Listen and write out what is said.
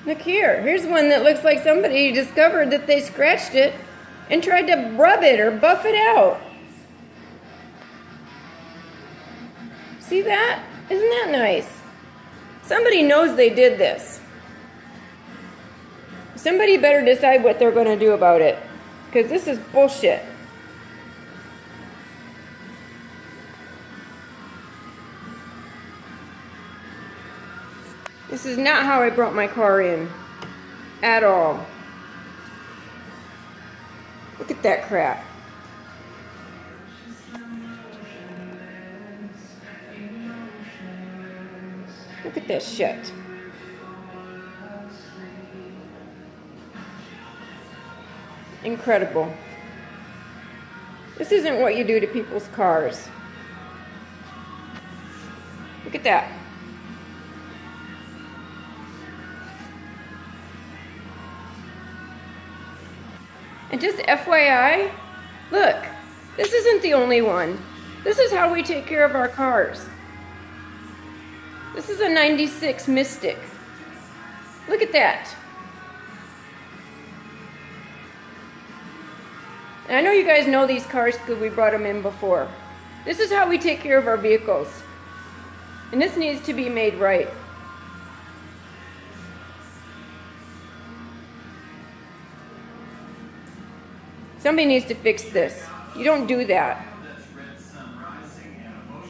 Look here. Here's one that looks like somebody discovered that they scratched it and tried to rub it or buff it out. See that? Isn't that nice? Somebody knows they did this. Somebody better decide what they're going to do about it, because this is bullshit. This is not how I brought my car in. At all. Look at that crap. Look at that shit. Incredible. This isn't what you do to people's cars. Look at that. And just FYI, look, this isn't the only one. This is how we take care of our cars. This is a 96 Mystic. Look at that. And I know you guys know these cars because we brought them in before. This is how we take care of our vehicles. And this needs to be made right. Somebody needs to fix this. You don't do that.